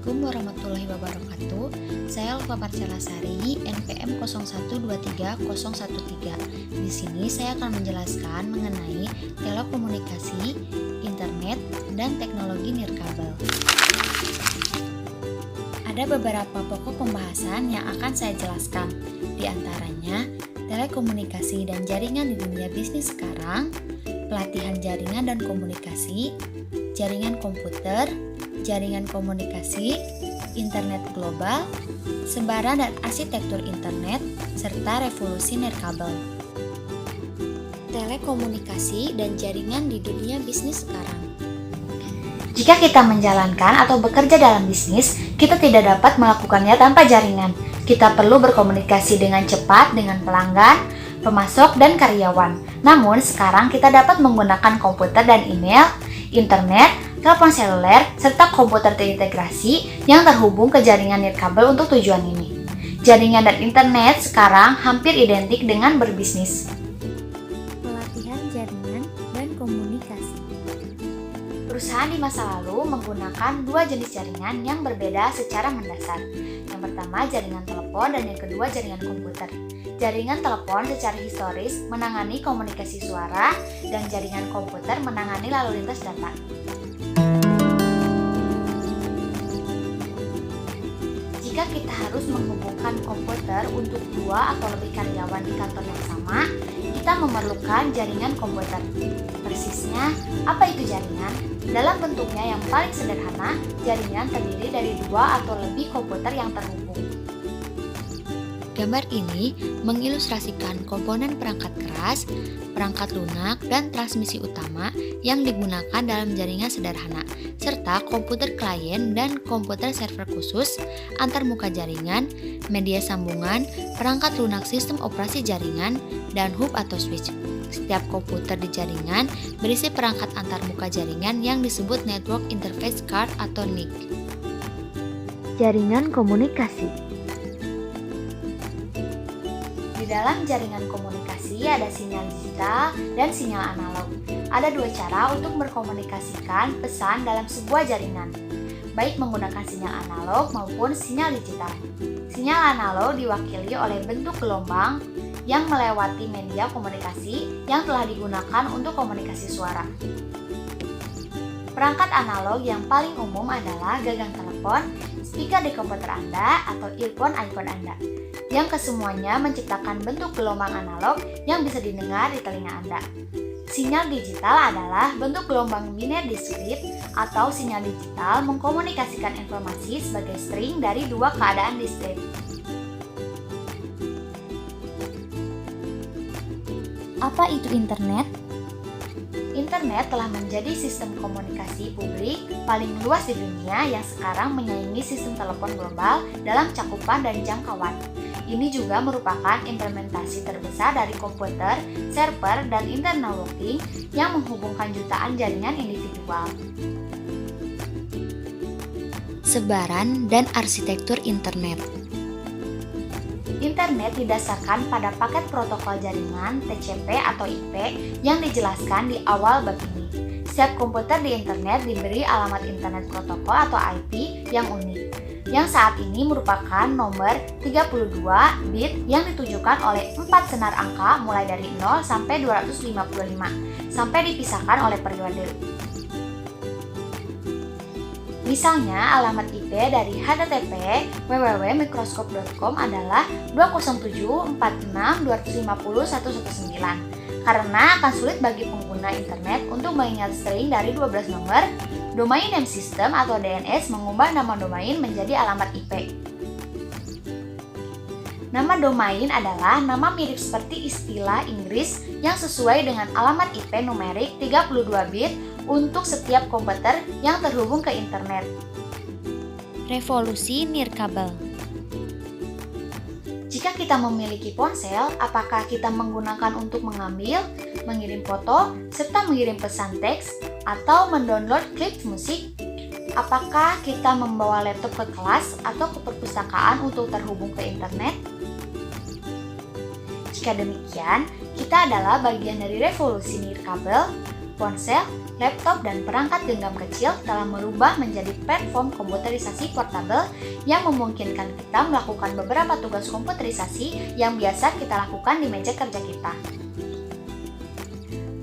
Assalamualaikum warahmatullahi wabarakatuh. Saya Ulfa Marcelasari, NPM 0123013. Di sini saya akan menjelaskan mengenai telekomunikasi, internet, dan teknologi nirkabel. Ada beberapa pokok pembahasan yang akan saya jelaskan. Di antaranya, telekomunikasi dan jaringan di dunia bisnis sekarang, pelatihan jaringan dan komunikasi, jaringan komputer, jaringan komunikasi, internet global, sebaran dan arsitektur internet, serta revolusi nirkabel. Telekomunikasi dan jaringan di dunia bisnis sekarang. Jika kita menjalankan atau bekerja dalam bisnis, kita tidak dapat melakukannya tanpa jaringan. Kita perlu berkomunikasi dengan cepat dengan pelanggan, pemasok, dan karyawan. Namun, sekarang kita dapat menggunakan komputer dan email, internet, telepon seluler, serta komputer terintegrasi yang terhubung ke jaringan nirkabel untuk tujuan ini. Jaringan dan internet sekarang hampir identik dengan berbisnis. Pelatihan jaringan dan komunikasi. Perusahaan di masa lalu menggunakan dua jenis jaringan yang berbeda secara mendasar. Yang pertama jaringan telepon dan yang kedua jaringan komputer. Jaringan telepon secara historis menangani komunikasi suara dan jaringan komputer menangani lalu lintas data. Jika kita harus menghubungkan komputer untuk dua atau lebih karyawan di kantor yang sama, kita memerlukan jaringan komputer. Persisnya, apa itu jaringan? Dalam bentuknya yang paling sederhana, jaringan terdiri dari dua atau lebih komputer yang terhubung. Gambar ini mengilustrasikan komponen perangkat keras, perangkat lunak, dan transmisi utama yang digunakan dalam jaringan sederhana, serta komputer klien dan komputer server khusus, antarmuka jaringan, media sambungan, perangkat lunak sistem operasi jaringan, dan hub atau switch. Setiap komputer di jaringan berisi perangkat antarmuka jaringan yang disebut Network Interface Card atau NIC. Jaringan komunikasi. Di dalam jaringan komunikasi ada sinyal digital dan sinyal analog. Ada dua cara untuk berkomunikasikan pesan dalam sebuah jaringan, baik menggunakan sinyal analog maupun sinyal digital. Sinyal analog diwakili oleh bentuk gelombang yang melewati media komunikasi yang telah digunakan untuk komunikasi suara. Perangkat analog yang paling umum adalah gagang telepon, speaker di komputer Anda, atau earphone iPhone Anda, yang kesemuanya menciptakan bentuk gelombang analog yang bisa didengar di telinga Anda. Sinyal digital adalah bentuk gelombang biner diskrit atau sinyal digital mengkomunikasikan informasi sebagai string dari dua keadaan diskrit. Apa itu internet? Internet telah menjadi sistem komunikasi publik paling luas di dunia yang sekarang menyaingi sistem telepon global dalam cakupan dan jangkauan. Ini juga merupakan implementasi terbesar dari komputer, server, dan internal working yang menghubungkan jutaan jaringan individual. Sebaran dan arsitektur internet. Internet didasarkan pada paket protokol jaringan TCP atau IP yang dijelaskan di awal bab ini. Setiap komputer di internet diberi alamat internet protokol atau IP yang unik, yang saat ini merupakan nomor 32 bit yang ditujukan oleh 4 senar angka mulai dari 0 sampai 255, sampai dipisahkan oleh periode. Misalnya, alamat IP dari http www.microscope.com adalah 207.46.250.119. Karena akan sulit bagi pengguna internet untuk mengingat string dari 12 nomor, Domain Name System atau DNS mengubah nama domain menjadi alamat IP. Nama domain adalah nama mirip seperti istilah Inggris yang sesuai dengan alamat IP numerik 32 bit untuk setiap komputer yang terhubung ke internet. Revolusi nirkabel. Jika kita memiliki ponsel, apakah kita menggunakan untuk mengambil, mengirim foto, serta mengirim pesan teks, atau mendownload klip musik? Apakah kita membawa laptop ke kelas atau ke perpustakaan untuk terhubung ke internet? Jika demikian, kita adalah bagian dari revolusi nirkabel. Ponsel, laptop, dan perangkat genggam kecil telah merubah menjadi platform komputerisasi portabel yang memungkinkan kita melakukan beberapa tugas komputerisasi yang biasa kita lakukan di meja kerja kita.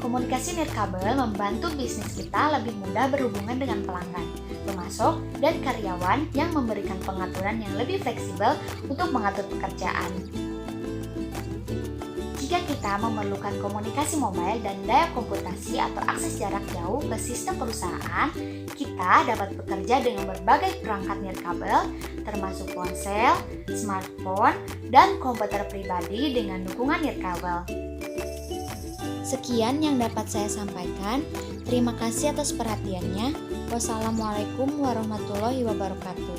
Komunikasi nirkabel membantu bisnis kita lebih mudah berhubungan dengan pelanggan, pemasok, dan karyawan yang memberikan pengaturan yang lebih fleksibel untuk mengatur pekerjaan. Jika kita memerlukan komunikasi mobile dan daya komputasi atau akses jarak jauh ke sistem perusahaan, kita dapat bekerja dengan berbagai perangkat nirkabel, termasuk ponsel, smartphone, dan komputer pribadi dengan dukungan nirkabel. Sekian yang dapat saya sampaikan. Terima kasih atas perhatiannya. Wassalamualaikum warahmatullahi wabarakatuh.